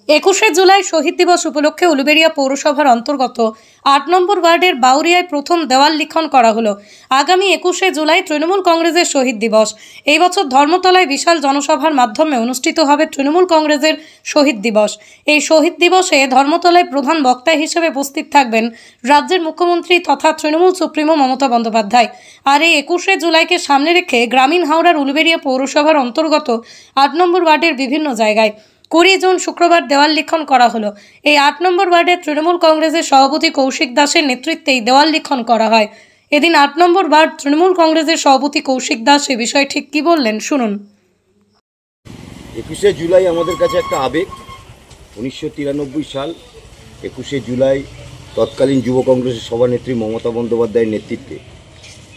21শে জুলাই শহীদ দিবস উপলক্ষে উলুবেড়িয়া পৌরসভার অন্তর্গত ৮ নম্বর ওয়ার্ডের বাউরিয়ায় প্রথম দেওয়াল লিখন করা হলো। আগামী 21শে জুলাই তৃণমূল কংগ্রেসের শহীদ দিবস। এই বছর ধর্মতলায় বিশাল জনসভার মাধ্যমে অনুষ্ঠিত হবে তৃণমূল কংগ্রেসের শহীদ দিবস। এই শহীদ দিবসে ধর্মতলায় প্রধান বক্তা হিসেবে উপস্থিত থাকবেন রাজ্যের মুখ্যমন্ত্রী তথা তৃণমূল সুপ্রিমো মমতা বন্দ্যোপাধ্যায়। আর এই 21শে জুলাইকে সামনে রেখে গ্রামীণ হাওড়ার উলুবেড়িয়া পৌরসভার অন্তর্গত ৮ নম্বর ওয়ার্ডের বিভিন্ন জায়গায় 20 জুন শুক্রবার দেওয়াল লিখন করা হলো। এই ৮ নম্বর ওয়ার্ডের তৃণমূল কংগ্রেসের সভাপতি কৌশিক দাসের নেতৃত্বেই দেওয়াল লিখন করা হয়। এদিন ৮ নম্বর ওয়ার্ড তৃণমূল কংগ্রেসের সভাপতি কৌশিক দাস এ বিষয়ে ঠিক কি বললেন শুনুন। 21শে জুলাই আমাদের কাছে একটা আবেগ। 1993 সাল 21শে জুলাই তৎকালীন যুব কংগ্রেসের সভানেত্রী মমতা বন্দ্যোপাধ্যায়ের নেতৃত্বে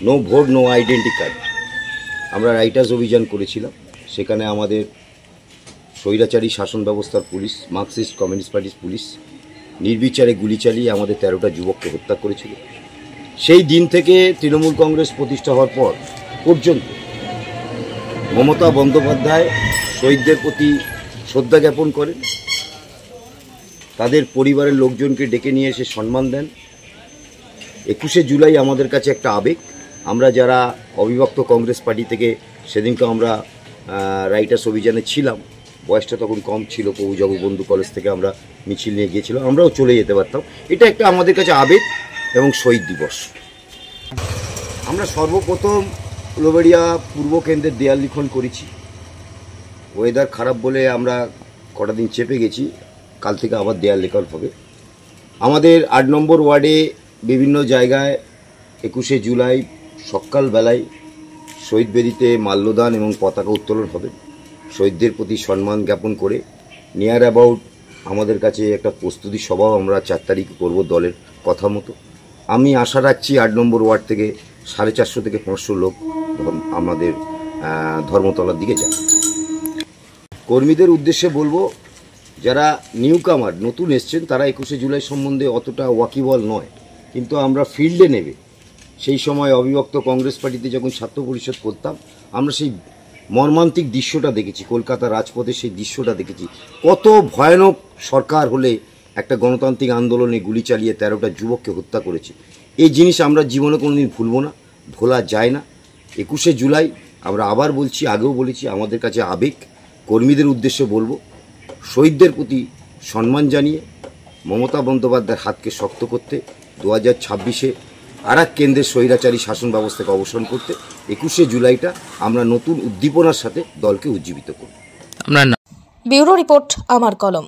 no vote no identity card আমরা রাইটার্স অভিযান করেছিলাম। সেখানে আমাদের স্বৈরাচারী শাসন ব্যবস্থার পুলিশ, মার্কসিস্ট কমিউনিস্ট পার্টির পুলিশ নির্বিচারে গুলি চালিয়ে আমাদের 13টা যুবককে হত্যা করেছিল। সেই দিন থেকে তৃণমূল কংগ্রেস প্রতিষ্ঠা হওয়ার পর পর্যন্ত মমতা বন্দ্যোপাধ্যায় শহীদদের প্রতি শ্রদ্ধা জ্ঞাপন করেন, তাদের পরিবারের লোকজনকে ডেকে নিয়ে এসে সম্মান দেন। 21শে জুলাই আমাদের কাছে একটা আবেগ। আমরা যারা অবিভক্ত কংগ্রেস পার্টি থেকে সেদিনকে আমরা রাইটার্স অভিযানে ছিলাম, বয়সটা তখন কম ছিল, প্রভু জগবন্ধু কলেজ থেকে আমরা মিছিল নিয়ে গিয়েছিলাম, আমরাও চলে যেতে পারতাম। এটা একটা আমাদের কাছে আবেগ এবং শহীদ দিবস। আমরা সর্বপ্রথম উলুবেড়িয়া পূর্ব কেন্দ্রের দেয়াল লিখন করেছি। ওয়েদার খারাপ বলে আমরা কটা দিন চেপে গেছি, কাল থেকে আবার দেয়াল লিখন হবে। আমাদের ৮ নম্বর ওয়ার্ডে বিভিন্ন জায়গায় 21শে জুলাই সকালবেলায় শহীদ বেদিতে মাল্যদান এবং পতাকা উত্তোলন হবে। শহীদদের প্রতি সম্মান জ্ঞাপন করে নিয়ার অ্যাবাউট আমাদের কাছে একটা প্রস্তুতি সভাও আমরা 4 তারিখ করব দলের কথা মতো। আমি আশা রাখছি ৮ নম্বর ওয়ার্ড থেকে 450 থেকে 500 লোক আমাদের ধর্মতলার দিকে যাবে। কর্মীদের উদ্দেশ্যে বলবো, যারা নিউ কামার নতুন এসছেন তারা 21শে জুলাই সম্বন্ধে অতটা ওয়াকিবল নয়, কিন্তু আমরা ফিল্ডে নেবে সেই সময় অবিভক্ত কংগ্রেস পার্টিতে যখন ছাত্র পরিষদ করতাম আমরা সেই মর্মান্তিক দৃশ্যটা দেখেছি, কলকাতা রাজপথে সেই দৃশ্যটা দেখেছি। কত ভয়ানক সরকার হলে একটা গণতান্ত্রিক আন্দোলনে গুলি চালিয়ে 13টা যুবককে হত্যা করেছে। এই জিনিস আমরা জীবনে কোনোদিন ভুলব না, ভোলা যায় না। 21শে জুলাই আমরা আবার বলছি, আগেও বলেছি, আমাদের কাছে আবেগ। কর্মীদের উদ্দেশ্যে বলবো, শহীদদের প্রতি সম্মান জানিয়ে মমতা বন্দ্যোপাধ্যায়ের হাতকে শক্ত করতে 2026-এ আর এক কেন্দ্রের স্বৈরাচারী শাসন ব্যবস্থাকে অবসান করতে 21শে জুলাইটা আমরা নতুন উদ্দীপনার সাথে দলকে উজ্জীবিত করব। ব্যুরো রিপোর্ট, আমার কলম।